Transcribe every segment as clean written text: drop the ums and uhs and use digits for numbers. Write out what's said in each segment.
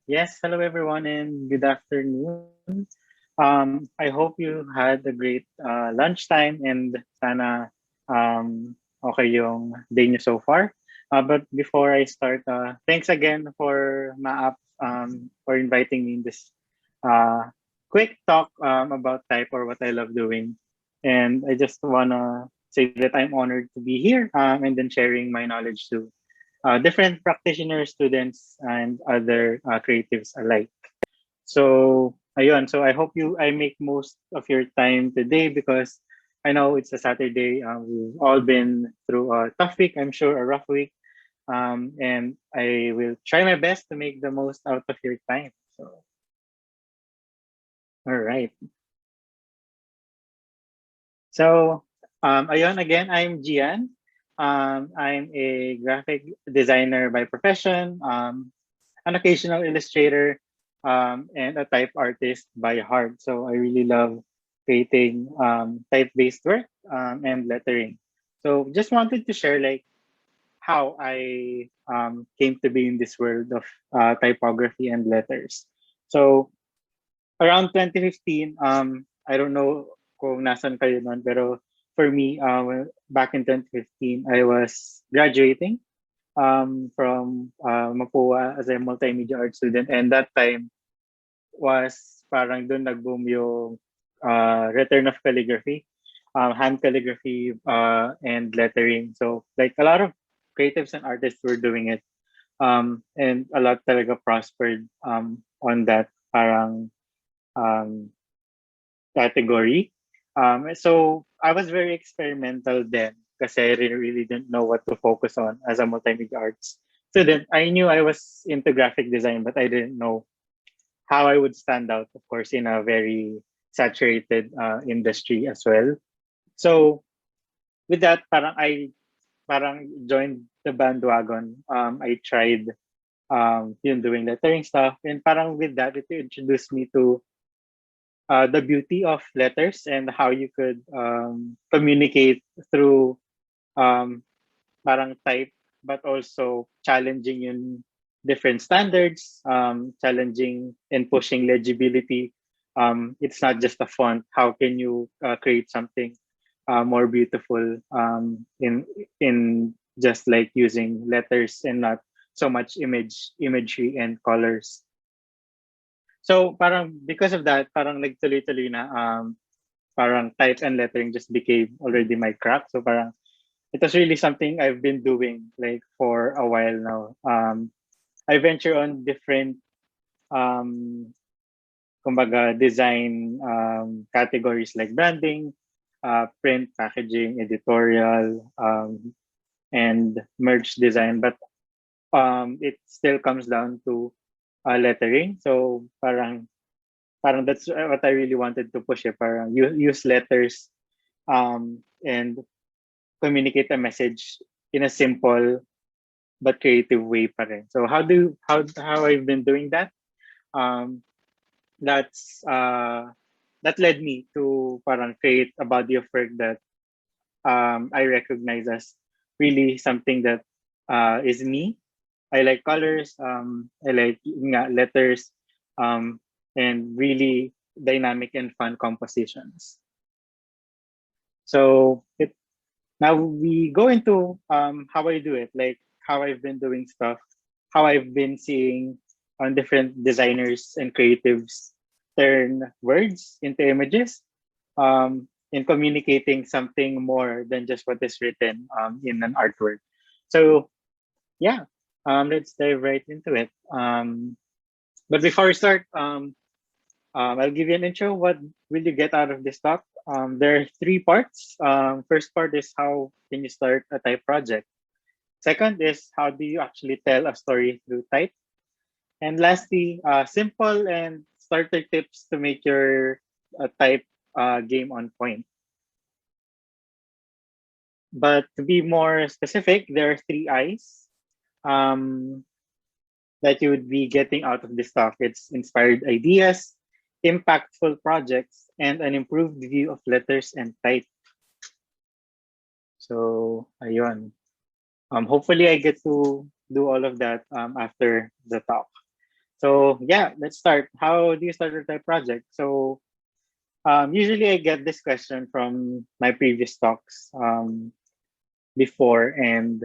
Yes, hello everyone and good afternoon. I hope you had a great lunchtime and sana okay yung day niyo so far. But before I start, thanks again for MAAP for inviting me in this uh, quick talk about type or what I love doing. And I just wanna say that I'm honored to be here and then sharing my knowledge to different practitioners, students, and other creatives alike. So, ayun. So I hope I make most of your time today because I know it's a Saturday. We've all been through a tough week, I'm sure, a rough week. And I will try my best to make the most out of your time. So, all right. So, ayun, again, I'm Gian. I'm a graphic designer by profession, an occasional illustrator, and a type artist by heart. So I really love creating type-based work and lettering. So just wanted to share like how I came to be in this world of typography and letters. So around 2015, I don't know kung nasan kayo nun, pero for me, back in 2015, I was graduating from Mapua as a multimedia art student. And that time was parang doon nag-boom yung return of calligraphy, hand calligraphy, and lettering. So like a lot of creatives and artists were doing it. And a lot talaga prospered on that parang um, category. So I was very experimental then kasi I really didn't know what to focus on as a multimedia arts student. I knew I was into graphic design, but I didn't know how I would stand out, of course, in a very saturated industry as well. So with that, parang joined the bandwagon. I tried doing lettering stuff, and parang with that, it introduced me to the beauty of letters and how you could communicate through um, parang type, but also challenging in different standards, challenging and pushing legibility. It's not just a font. How can you create something more beautiful in just like using letters and not so much imagery and colors. So parang because of that, parang nagtuloy-tuloy na parang type and lettering just became already my craft. So parang it was really something I've been doing like for a while now. I venture on different um, kumbaga design categories like branding, print, packaging, editorial, and merch design. But it still comes down to lettering. So parang that's what I really wanted to push. Parang use letters and communicate a message in a simple but creative way pa rin. So how I've been doing that? Um, that's that led me to parang create a body of work that I recognize as really something that is me. I like colors. I like letters, um, and really dynamic and fun compositions. So now we go into how I do it, like how I've been doing stuff, how I've been seeing on different designers and creatives turn words into images, in communicating something more than just what is written in an artwork. So yeah, let's dive right into it. But before we start, I'll give you an intro. What will you get out of this talk? There are three parts. First part is how can you start a type project. Second is how do you actually tell a story through type. And lastly, simple and starter tips to make your type game on point. But to be more specific, there are three I's um, that you would be getting out of this talk. It's inspired ideas, impactful projects, and an improved view of letters and type. So, ayun. Hopefully, I get to do all of that after the talk. So yeah, let's start. How do you start a type project? So usually I get this question from my previous talks before, and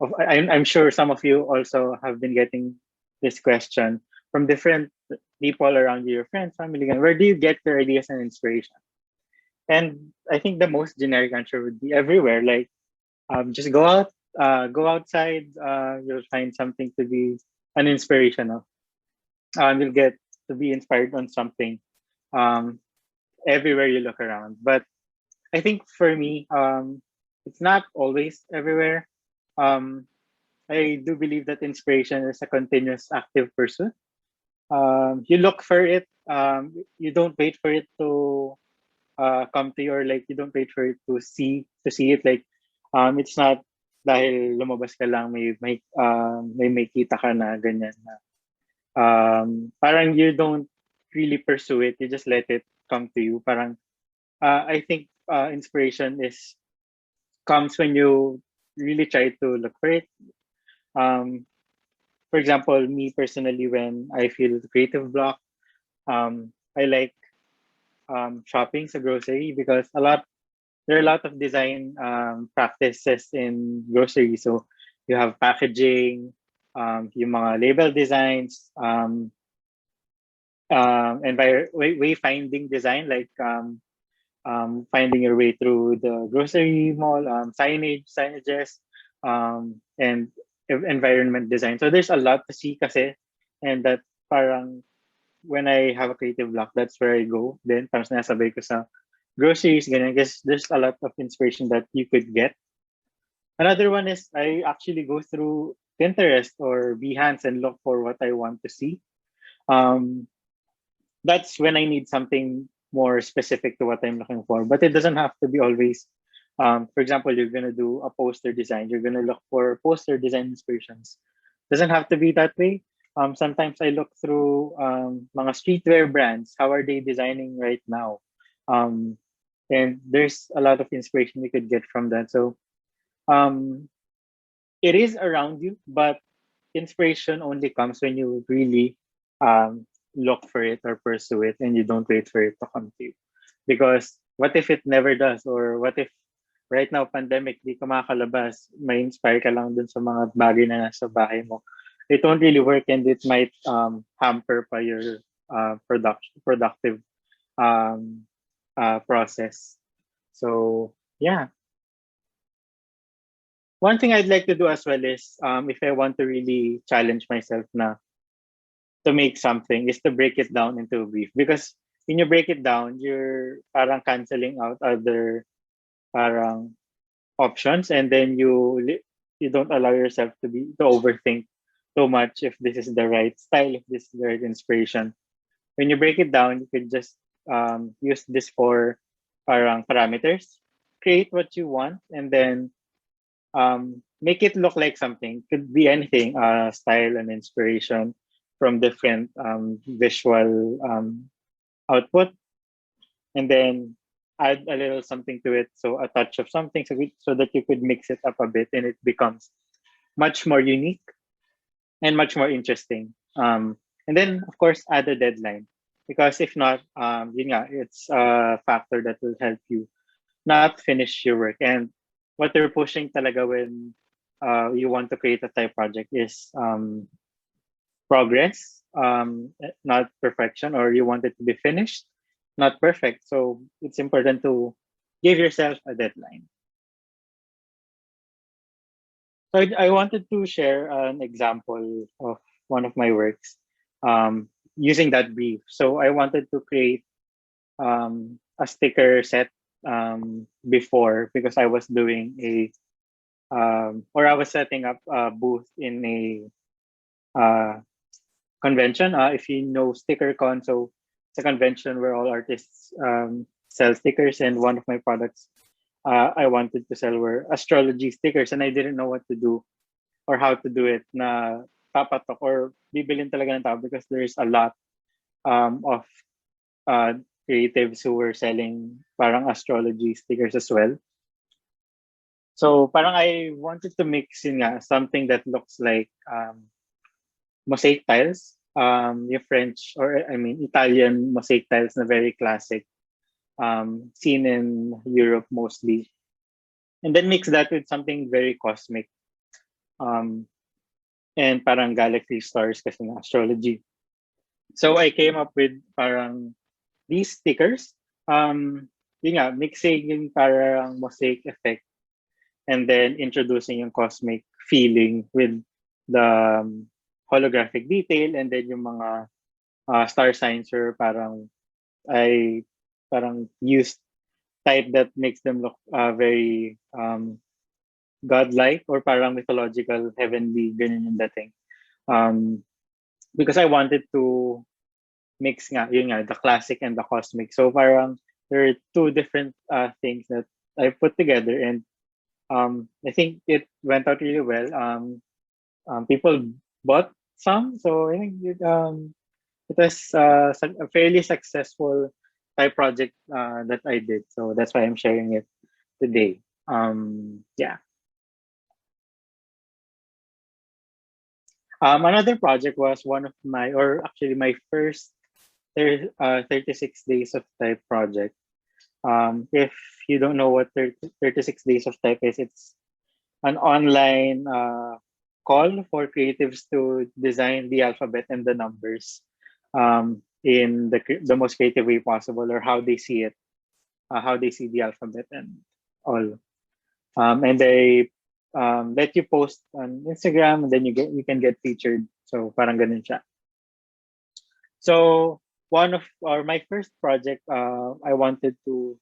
I'm sure some of you also have been getting this question from different people around you, your friends, family. And where do you get your ideas and inspiration? And I think the most generic answer would be everywhere. Like just go out, go outside. You'll find something to be an inspiration of. You'll get to be inspired on something um, everywhere you look around. But I think for me, it's not always everywhere. Um, I do believe that inspiration is a continuous active pursuit. You look for it. You don't wait for it to come to you, or like you don't wait for it to see it. Like it's not dahil lumabas ka lang may makita ka na ganyan na. Parang you don't really pursue it. You just let it come to you. Parang I think inspiration is comes when you really try to look for it. Um, for example, me personally, when I feel the creative block, I like shopping sa grocery because there are a lot of design practices in grocery. So you have packaging, yung mga label designs, wayfinding design, like finding your way through the grocery mall, signages, and environment design. So there's a lot to see kasi, and that parang when I have a creative block, that's where I go. Then parang sinasabay ko sa groceries, ganyan. I guess there's a lot of inspiration that you could get. Another one is I actually go through Pinterest or Behance and look for what I want to see. Um, that's when I need something more specific to what I'm looking for. But it doesn't have to be always. For example, you're gonna do a poster design. You're gonna look for poster design inspirations. Doesn't have to be that way. Sometimes I look through mga streetwear brands. How are they designing right now? Um, and there's a lot of inspiration you could get from that. So um, it is around you, but inspiration only comes when you really um, look for it or pursue it, and you don't wait for it to come to you. Because what if it never does? Or what if right now, pandemic, di ka makakalabas, may inspire ka lang dun sa mga bagay na nasa bahay mo. It won't really work, and it might hamper pa your productive um, process. So yeah, one thing I'd like to do as well is if I want to really challenge myself na to make something is to break it down into a brief, because when you break it down, you're parang canceling out other parang options, and then you don't allow yourself to overthink too much if this is the right style, if this is the right inspiration. When you break it down, you could just use this for parang parameters, create what you want, and then make it look like something. Could be anything, style and inspiration from different visual output, and then add a little something to it, so a touch of something, so that you could mix it up a bit, and it becomes much more unique and much more interesting. And then, of course, add a deadline, because if not, yun nga, it's a factor that will help you not finish your work. And what they're pushing talaga when you want to create a type project is progress, not perfection, or you want it to be finished, not perfect. So it's important to give yourself a deadline. So I wanted to share an example of one of my works using that brief. So I wanted to create a sticker set before, because I was doing or I was setting up a booth in a convention. If you know StickerCon, so it's a convention where all artists sell stickers, and one of my products I wanted to sell were astrology stickers, and I didn't know what to do or how to do it na papatok or bibilin talaga ng tao, because there's a lot of creatives who were selling parang astrology stickers as well. So parang I wanted to mix in nga something that looks like mosaic tiles. yung French or I mean Italian mosaic tiles na very classic, seen in Europe mostly, and then mix that with something very cosmic, um, and parang galaxy stars kasi ng astrology. So I came up with parang these stickers. Yun nga, mixing yung parang mosaic effect and then introducing yung cosmic feeling with the holographic detail, and then yung mga star signs or parang I parang used type that makes them look very godlike or parang mythological, heavenly, ganyan yung dating. Because I wanted to mix nga, yun nga, the classic and the cosmic. So parang there are two different things that I put together, and I think it went out really well. People bought some, so I think it was a fairly successful type project that I did. So that's why I'm sharing it today. Yeah. Another project was one of my, or actually my first 36 days of type project. If you don't know what 36 days of type is, it's an online call for creatives to design the alphabet and the numbers in the most creative way possible, or how they see it, how they see the alphabet and all. And they let you post on Instagram, and then you can get featured. So parang ganun siya. So one of or my first project, I wanted to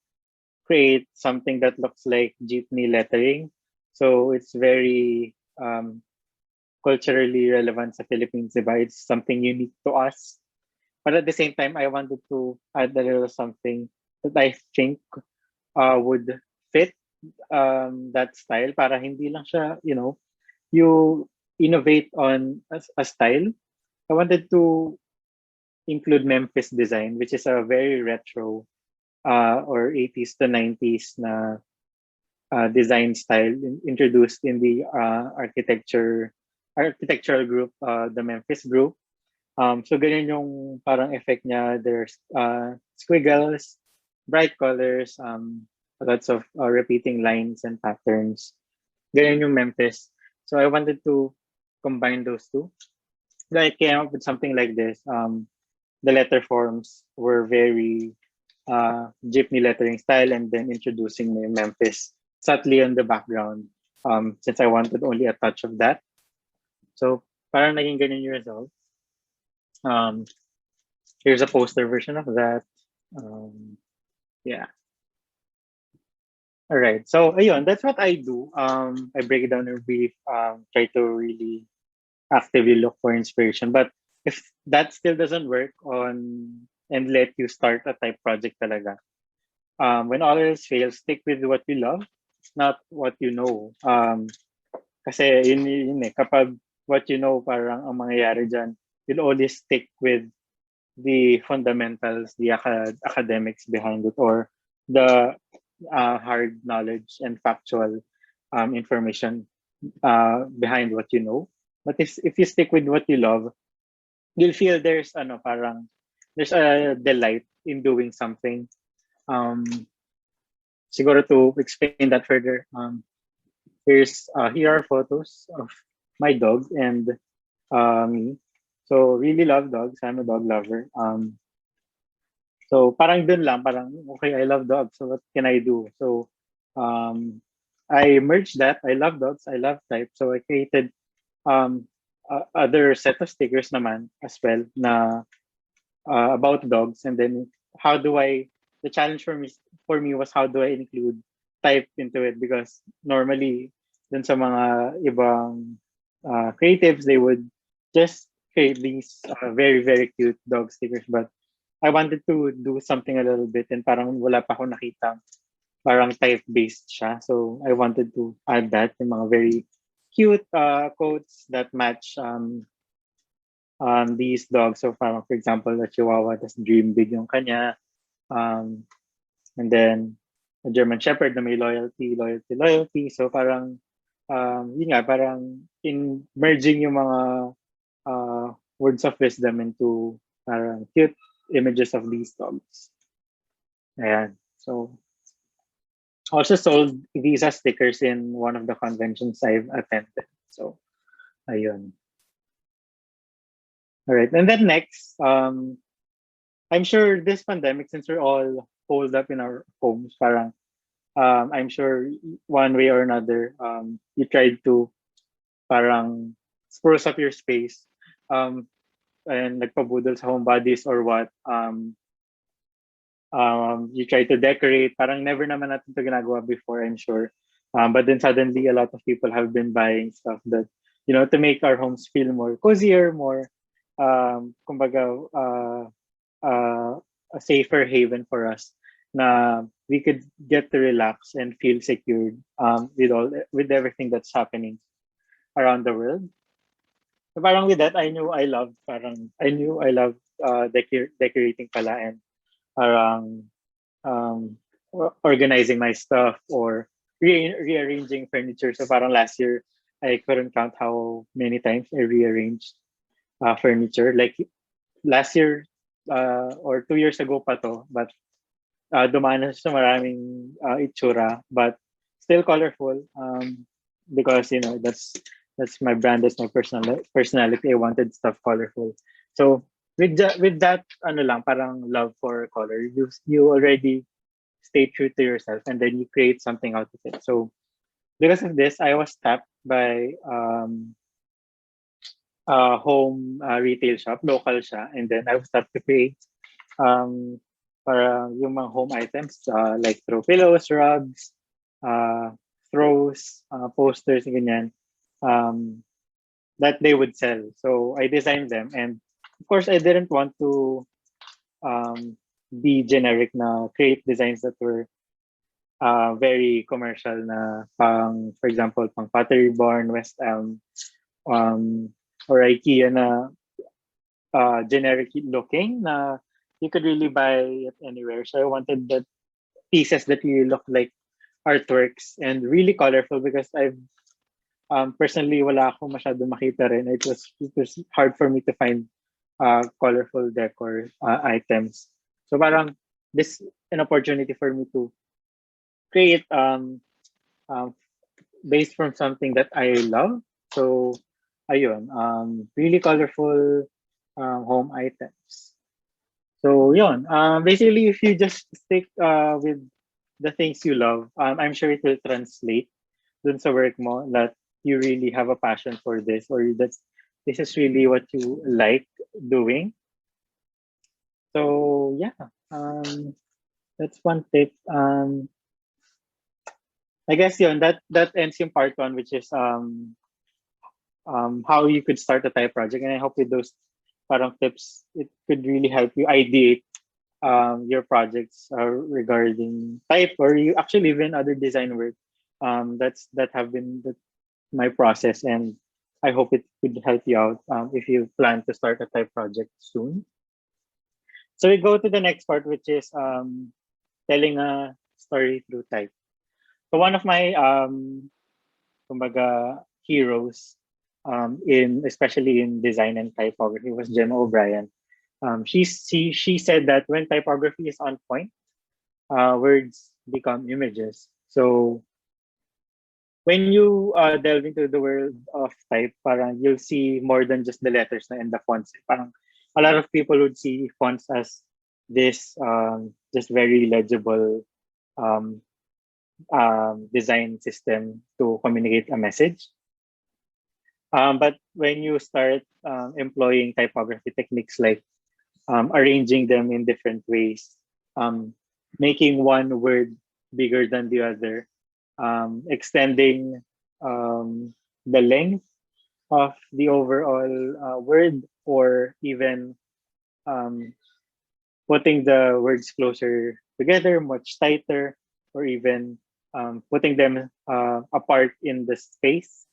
create something that looks like jeepney lettering. So it's very culturally relevant sa Philippines, diba? It's something unique to us. But at the same time, I wanted to add a little something that I think would fit that style, para hindi lang siya, you innovate on a style. I wanted to include Memphis design, which is a very retro or 80s to 90s na design style introduced in the architectural group, the Memphis group. So ganyan yung parang effect niya. There's squiggles, bright colors, lots of repeating lines and patterns. Ganyan yung Memphis. So I wanted to combine those two. So I came up with something like this. The letter forms were very jeepney lettering style, and then introducing the Memphis subtly on the background, since I wanted only a touch of that. So parang naging ganyan yung result. Here's a poster version of that. Yeah. All right. So ayun, that's what I do. I break it down in brief, try to really actively look for inspiration. But if that still doesn't work and let you start a type project talaga, when all else fails, stick with what you love, not what you know. Kasi yun eh, kapag what you know, parang ang mangyayari dyan, you'll always stick with the fundamentals, the academics behind it, or the hard knowledge and factual information behind what you know. But if you stick with what you love, you'll feel there's there's a delight in doing something. Siguro to explain that further, here are photos of my dog and me. So really love dogs. I'm a dog lover. So parang dun lang, parang okay, I love dogs. So what can I do? So I merged that. I love dogs. I love type. So I created other set of stickers naman as well na about dogs. And then the challenge for me was, how do I include type into it? Because normally dun sa mga ibang creatives, they would just create these very, very cute dog stickers. But I wanted to do something a little bit, and parang wala pa akong nakita parang type-based siya. So I wanted to add that, yung mga very cute quotes that match these dogs. So parang, for example, a Chihuahua, tas dream big yung kanya. And then a German Shepherd na may loyalty, loyalty, loyalty. So parang, yun nga, parang in merging yung mga words of wisdom into cute images of these dogs. Ayan. So also sold Visa stickers in one of the conventions I've attended. So ayun. All right. And then next, I'm sure this pandemic, since we're all holed up in our homes, parang I'm sure one way or another, you tried to parang spruce up your space, and nagpabudol sa homebodies or what. You try to decorate. Parang never naman natin ito ginagawa before, I'm sure. But then suddenly, a lot of people have been buying stuff that, to make our homes feel more cozier, more, kumbaga, uh, a safer haven for us. Na we could get to relax and feel secured with everything that's happening around the world. So parang with that, I knew I loved decorating pala, and parang organizing my stuff or rearranging furniture. So parang last year, I couldn't count how many times I rearranged furniture. Like last year or 2 years ago pa to, but dumaan na sa maraming itsura, but still colorful, because that's my brand, that's my personality. I wanted stuff colorful. So with that ano lang, parang love for color, you already stay true to yourself, and then you create something out of it. So because of this, I was tapped by a home retail shop, local siya, and then I was tapped to create um, para yung mga home items, like throw pillows, rugs, uh, throws, posters, ganyan, um, that they would sell. So I designed them, and of course, I didn't want to um, be generic na create designs that were very commercial na for example, pang Pottery Barn, West Elm, um, or IKEA na generic looking na you could really buy it anywhere. So I wanted the pieces that really look like artworks and really colorful, because I've personally wala akong masyado makita rin. It was hard for me to find colorful decor items. So parang this an opportunity for me to create um, based from something that I love. So ayun, really colorful home items. So yun, basically if you just stick with the things you love, I'm sure it will translate dun sa work mo, that you really have a passion for this, or that this is really what you like doing. So yeah, that's one tip. I guess yun, that ends yung part one, which is how you could start a type project. And I hope with those parang tips, it could really help you ideate your projects regarding type, or you actually even other design work. That have been my process, and I hope it could help you out if you plan to start a type project soon. So we go to the next part, which is telling a story through type. So one of my kumbaga heroes in especially in design and typography was Gemma O'Brien. She said that when typography is on point, words become images. So when you delve into the world of type, parang you'll see more than just the letters and the fonts. Parang a lot of people would see fonts as this just very legible um, design system to communicate a message. But when you start employing typography techniques like arranging them in different ways, making one word bigger than the other, extending the length of the overall word, or even um, putting the words closer together, much tighter, or even putting them apart in the space.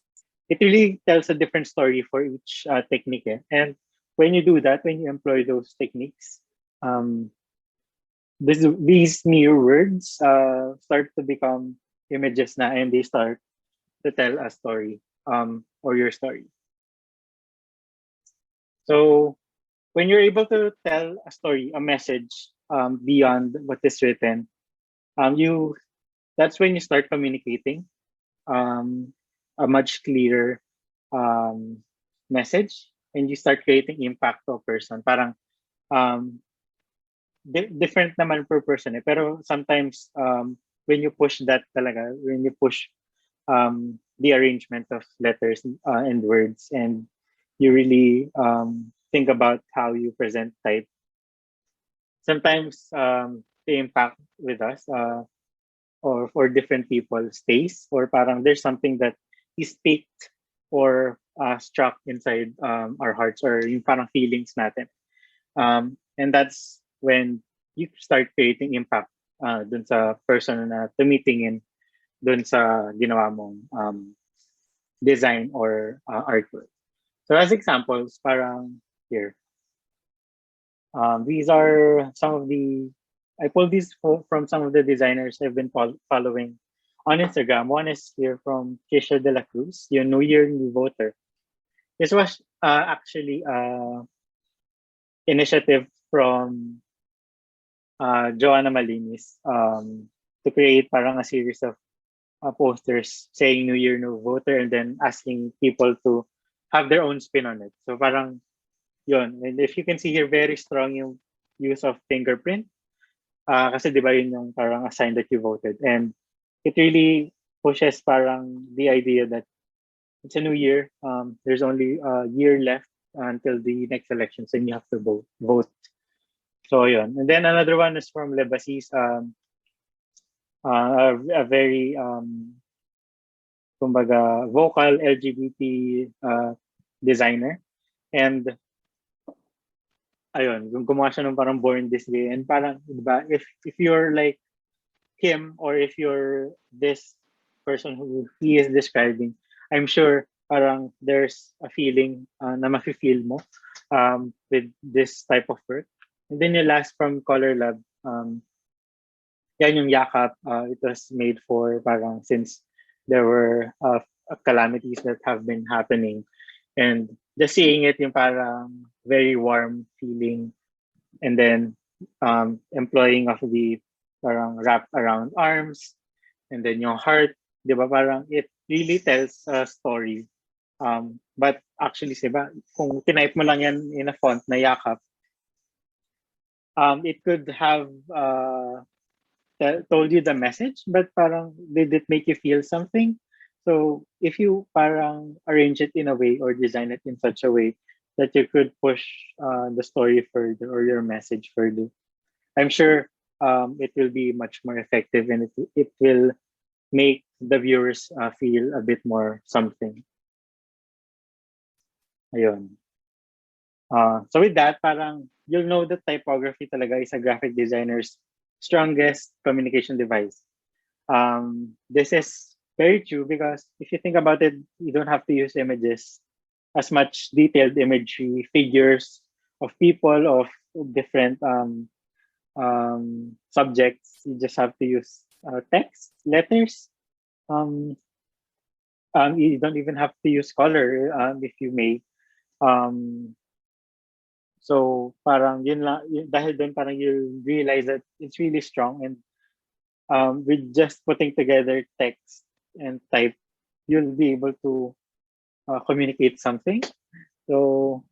It really tells a different story for each technique. And when you do that, when you employ those techniques, um, these new words start to become images na, and they start to tell a story or your story. So when you're able to tell a story, a message beyond what is written, you that's when you start communicating um, a much clearer um, message, and you start creating impact to a person. Parang um, different naman per person eh. Pero sometimes when you push that talaga, when you push the arrangement of letters and words, and you really think about how you present type, sometimes the impact with us or for different people stays, or parang there's something that is picked or struck inside our hearts, or yung parang feelings natin. And that's when you start creating impact dun sa person na tumitingin dun sa ginawa mong design or artwork. So as examples, parang here, these are some of the, I pulled these from some of the designers I've been following on Instagram. One is here from Kisha de la Cruz, your New Year New Voter. This was actually initiative from Joanna Malinis to create parang a series of posters saying New Year New Voter, and then asking people to have their own spin on it. So parang yun. And if you can see here, very strong yung use of fingerprint. Kasi di ba yun yung parang a sign that you voted. And it really pushes parang the idea that it's a new year. There's only a year left until the next elections, and you have to vote. So yun. And then another one is from Lebasis, a very kumbaga vocal LGBT designer. And ayun, gumawa siya ng parang born this way. And parang, di ba, if you're like him, or if you're this person who he is describing, I'm sure parang there's a feeling na mafe-feel mo with this type of work. And then yung last from Color Lab, yan yung yakap. It was made for parang since there were calamities that have been happening, and just seeing it yung parang very warm feeling, and then employing of the parang wrap around arms, and then yung heart, di ba, parang it really tells a story. But actually, diba, kung tinype mo lang yan in a font na yakap, it could have told you the message, but parang did it make you feel something? So if you parang arrange it in a way or design it in such a way that you could push the story further or your message further, I'm sure it will be much more effective, and it will make the viewers feel a bit more something. Ayun. So with that, parang you'll know that typography talaga is a graphic designer's strongest communication device. This is very true because if you think about it, you don't have to use images, as much detailed imagery, figures of people, of different subjects. You just have to use text, letters. You don't even have to use color if you may. So parang yun lang, dahil doon parang you realize that it's really strong, and with just putting together text and type, you'll be able to communicate something. So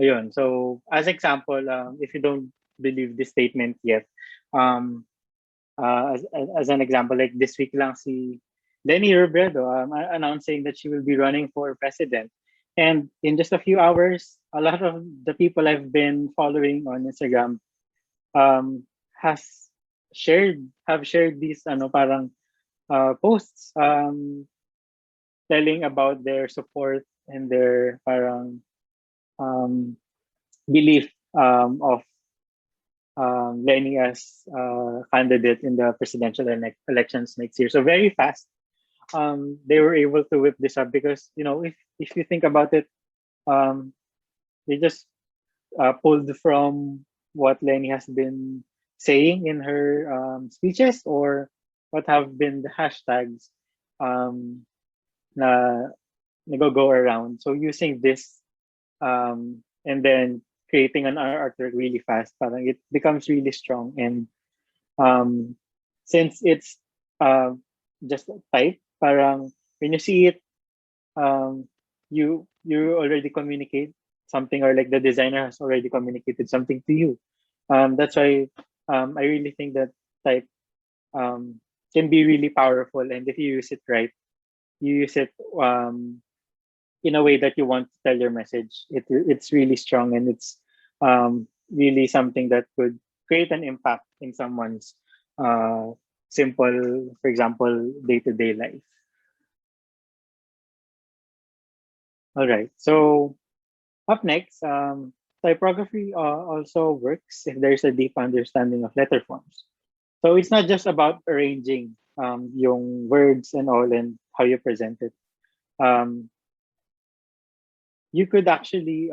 ayun. So as example, if you don't believe this statement yet, as an example, like this week lang si Lenny Robredo announcing that she will be running for president. And in just a few hours, a lot of the people I've been following on Instagram have shared these parang posts telling about their support and their parang belief of Lenny as candidate in the presidential elections next year. So very fast, they were able to whip this up because if you think about it, they just pulled from what Lenny has been saying in her speeches, or what have been the hashtags na go around. So using this and then creating an artwork really fast, parang it becomes really strong. And um, since it's uh, just a type, parang when you see it, um, you already communicate something, or like the designer has already communicated something to you. That's why I really think that type um, can be really powerful, and if you use it right, you use it in a way that you want to tell your message. It's really strong, and it's really something that could create an impact in someone's uh, simple, for example, day-to-day life. All right. So up next, typography also works if there's a deep understanding of letter forms. So it's not just about arranging yung words and all and how you present it. Um, you could actually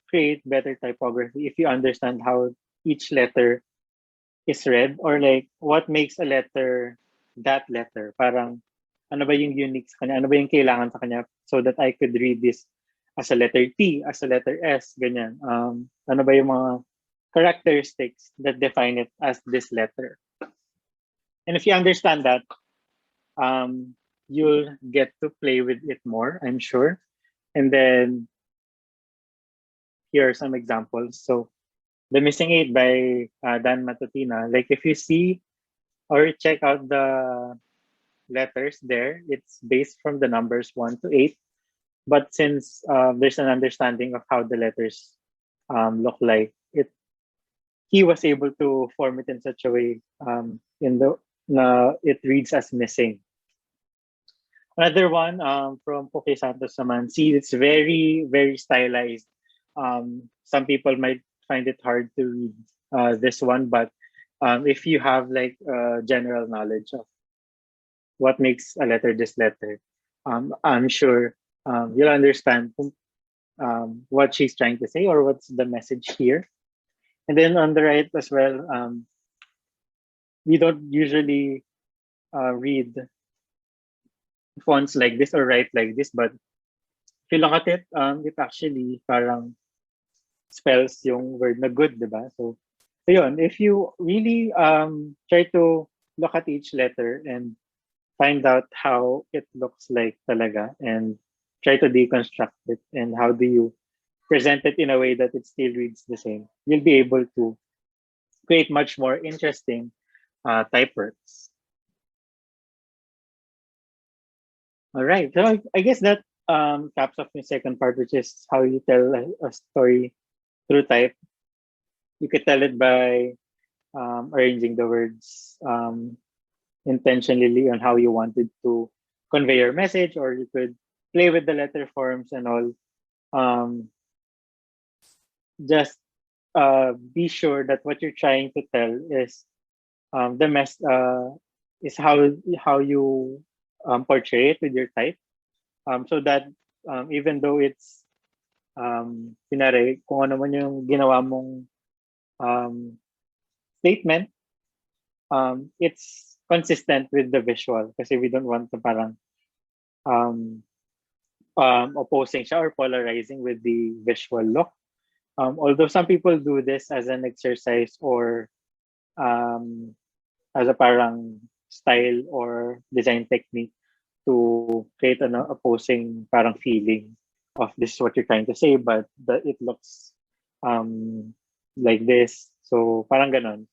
create better typography if you understand how each letter is read, or like what makes a letter that letter. Parang ano ba yung unique sa kanya? Ano ba yung kailangan sa kanya so that I could read this as a letter T, as a letter S, ganyan. Ano ba yung mga characteristics that define it as this letter? And if you understand that, um, you'll get to play with it more, I'm sure. And then here are some examples. So The Missing Eight by Dan Matutina. Like if you see or check out the letters there, it's based from the numbers 1 to 8. But since there's an understanding of how the letters look like, he was able to form it in such a way in the it reads as missing. Another one from Poke Santos naman. See, it's very, very stylized. Some people might find it hard to read this one, but if you have like general knowledge of what makes a letter this letter, I'm sure you'll understand what she's trying to say or what's the message here. And then on the right as well, we don't usually read fonts like this or write like this, but if you look at it, it actually parang spells yung word na good, diba? So yun, if you really try to look at each letter and find out how it looks like talaga and try to deconstruct it and how do you present it in a way that it still reads the same, you'll be able to create much more interesting type works. All right. So I guess that caps off the second part, which is how you tell a story through type. You could tell it by arranging the words intentionally on how you wanted to convey your message, or you could play with the letter forms and all. Just be sure that what you're trying to tell is the mess is how you portray it with your type, so that even though it's pinare kung ano man yung ginawa mong um, statement, it's consistent with the visual kasi we don't want to parang um, opposing siya or polarizing with the visual look. Although some people do this as an exercise or as a parang style or design technique to create an opposing parang feeling of this is what you're trying to say, but it looks like this. So parang ganon.